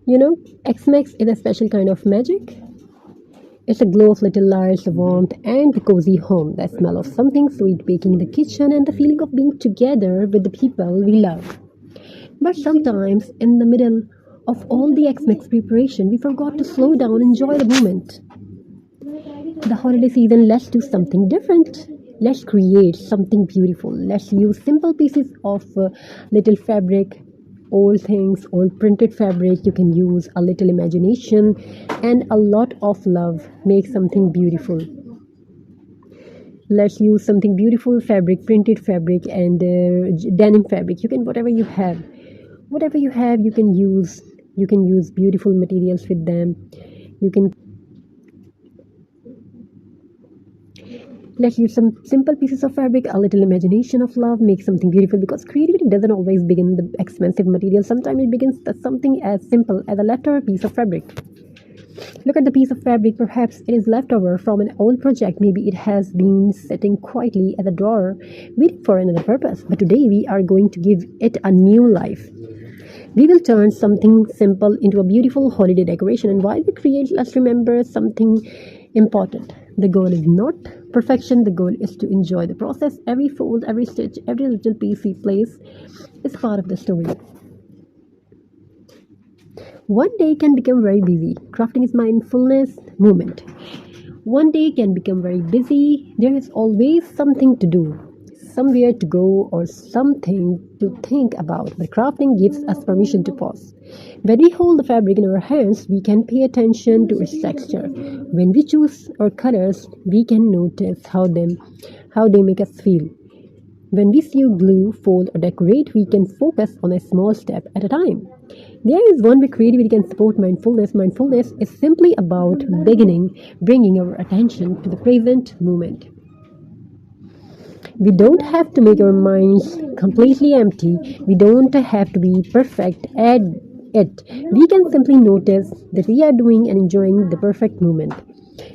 You know, X-Max is a special kind of magic. It's a glow of little lights, the warmth, and the cozy home, the smell of something sweet baking in the kitchen, and the feeling of being together with the people we love. But sometimes, in the middle of all the X-Max preparation, we forgot to slow down and enjoy the moment. The holiday season, let's do something different. Let's create something beautiful. Let's use simple pieces of little fabric, old things, old printed fabric. You can use a little imagination and a lot of love. Make something beautiful. Let's use something beautiful fabric, printed fabric, and denim fabric. You can whatever you have, you can use. You can use beautiful materials with them. You can Let's use some simple pieces of fabric, a little imagination of love, make something beautiful because creativity doesn't always begin with the expensive material. Sometimes it begins with something as simple as a letter or piece of fabric. Look at the piece of fabric. Perhaps it is leftover from an old project. Maybe it has been sitting quietly at a drawer, waiting for another purpose. But today we are going to give it a new life. We will turn something simple into a beautiful holiday decoration. And while we create, let's remember something important. The goal is not perfection, the goal is to enjoy the process. Every fold, every stitch, every little piece we place is part of the story. One day can become very busy. Crafting is mindfulness movement. One day can become very busy. There is always something to do, somewhere to go, or something to think about. But crafting gives us permission to pause. When we hold the fabric in our hands, we can pay attention to its texture. When we choose our colors, we can notice how they make us feel. When we sew, glue, fold, or decorate, we can focus on a small step at a time. There is one way creativity can support mindfulness. Mindfulness is simply about bringing our attention to the present moment. We don't have to make our minds completely empty. We don't have to be perfect at it. We can simply notice that we are doing and enjoying the perfect moment.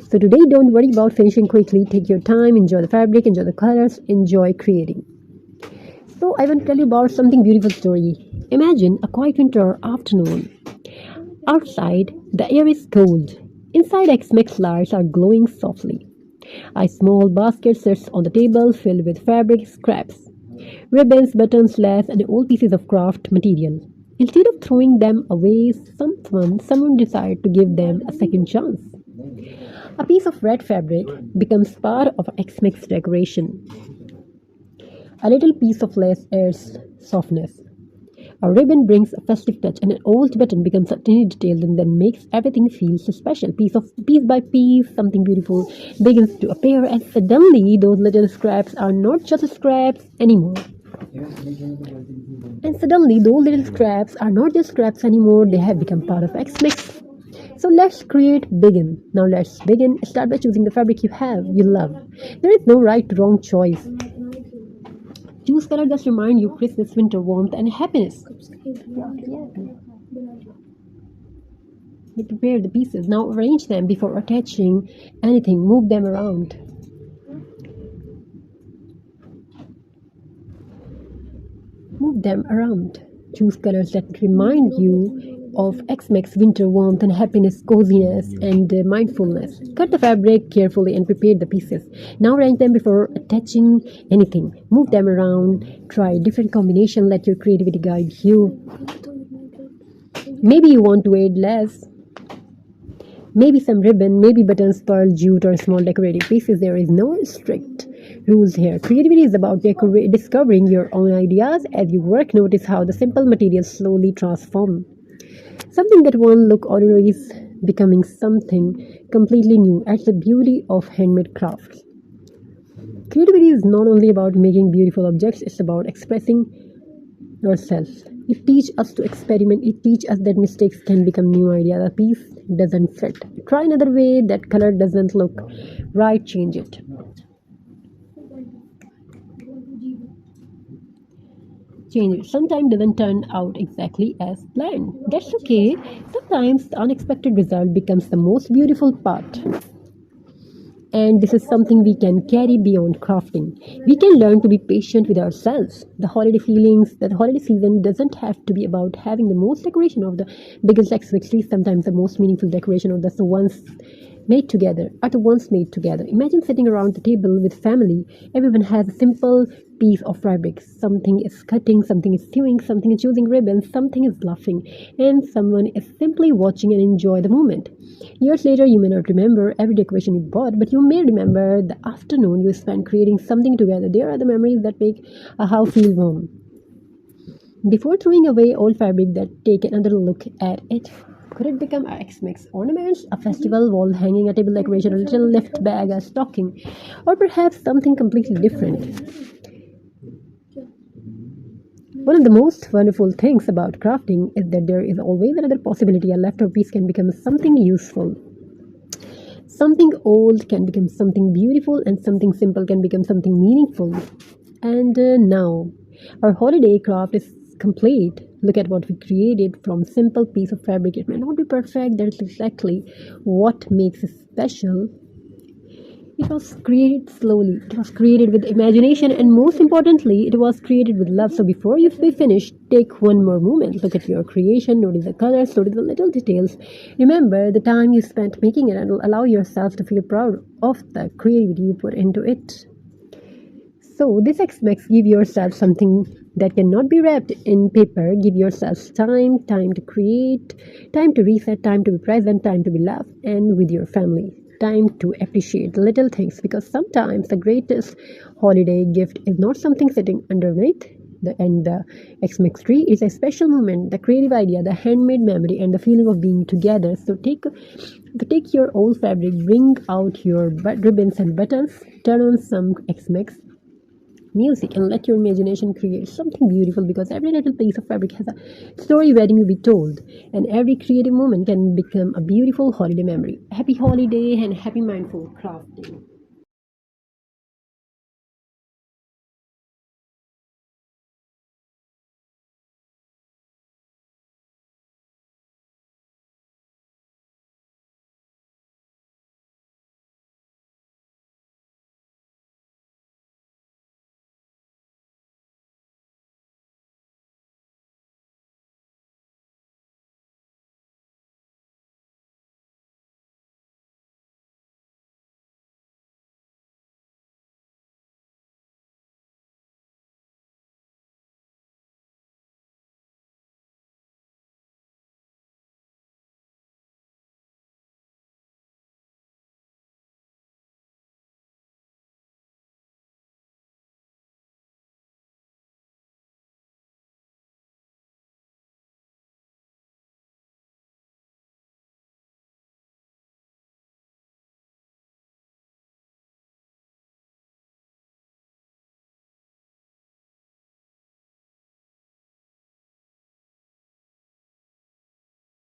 So today, don't worry about finishing quickly. Take your time, enjoy the fabric, enjoy the colors, enjoy creating. So I want to tell you about something beautiful story. Imagine a quiet winter afternoon. Outside, the air is cold. Inside, X-Max lights are glowing softly. A small basket sits on the table filled with fabric scraps, ribbons, buttons, lace, and old pieces of craft material. Instead of throwing them away, someone decided to give them a second chance. A piece of red fabric becomes part of X-Max decoration. A little piece of lace adds softness. A ribbon brings a festive touch, and an old button becomes a tiny detail and then makes everything feel so special. Piece by piece, something beautiful begins to appear, and suddenly those little scraps are not just scraps anymore. They have become part of X-Mix. So let's begin. Now let's begin. Start by choosing the fabric you love. There is no right or wrong choice. Choose color that remind you Christmas, winter, warmth, and happiness. You prepare the pieces. Now arrange them before attaching anything. Move them around. Choose colors that remind you of X-Max winter warmth and happiness, coziness, and mindfulness. Cut the fabric carefully and prepare the pieces. Now arrange them before attaching anything. Move them around. Try different combination. Let your creativity guide you. Maybe you want to add less. Maybe some ribbon, maybe buttons, pearl, jute, or small decorative pieces. There is no strict rules here. Creativity is about discovering your own ideas. As you work, notice how the simple materials slowly transform. Something that won't look ordinary is becoming something completely new. That's the beauty of handmade crafts. Creativity is not only about making beautiful objects, it's about expressing yourself. It teaches us to experiment. It teaches us that mistakes can become new ideas. A piece doesn't fit. Try another way. That color doesn't look right. Change it. Sometimes doesn't turn out exactly as planned. That's okay. Sometimes the unexpected result becomes the most beautiful part. And this is something we can carry beyond crafting. We can learn to be patient with ourselves. The holiday season doesn't have to be about having the most decoration of the biggest accessories. Sometimes the most meaningful decoration of the ones made together are the ones made together. Imagine sitting around the table with family. Everyone has a simple piece of fabric. Something is cutting, something is sewing, something is choosing ribbons, something is laughing, and someone is simply watching and enjoy the moment. Years later, you may not remember every decoration you bought, but you may remember the afternoon you spent creating something together. There are the memories that make a house feel warm. Before throwing away old fabric, that take another look at it. Could it become a X-Mix ornaments, a festival wall hanging, a table decoration, a little lift bag, a stocking, or perhaps something completely different? One of the most wonderful things about crafting is that there is always another possibility. A leftover piece can become something useful. Something old can become something beautiful, and something simple can become something meaningful. And now, our holiday craft is complete. Look at what we created from simple piece of fabric. It may not be perfect. That is exactly what makes it special. It was created slowly. It was created with imagination, and most importantly, it was created with love. So before you finish, take one more moment. Look at your creation. Notice the colors. Notice the little details. Remember the time you spent making it, and allow yourself to feel proud of the creativity you put into it. So this X-Max, give yourself something that cannot be wrapped in paper. Give yourself time to create, time to reset, time to be present, time to be loved, and with your family. Time to appreciate the little things, because sometimes the greatest holiday gift is not something sitting underneath the X-Mix tree. It's a special moment, the creative idea, the handmade memory, and the feeling of being together. So take your old fabric, bring out your ribbons and buttons, turn on some X-Mix music, and let your imagination create something beautiful, because every little piece of fabric has a story waiting to be told, and every creative moment can become a beautiful holiday memory. Happy holiday and happy mindful crafting.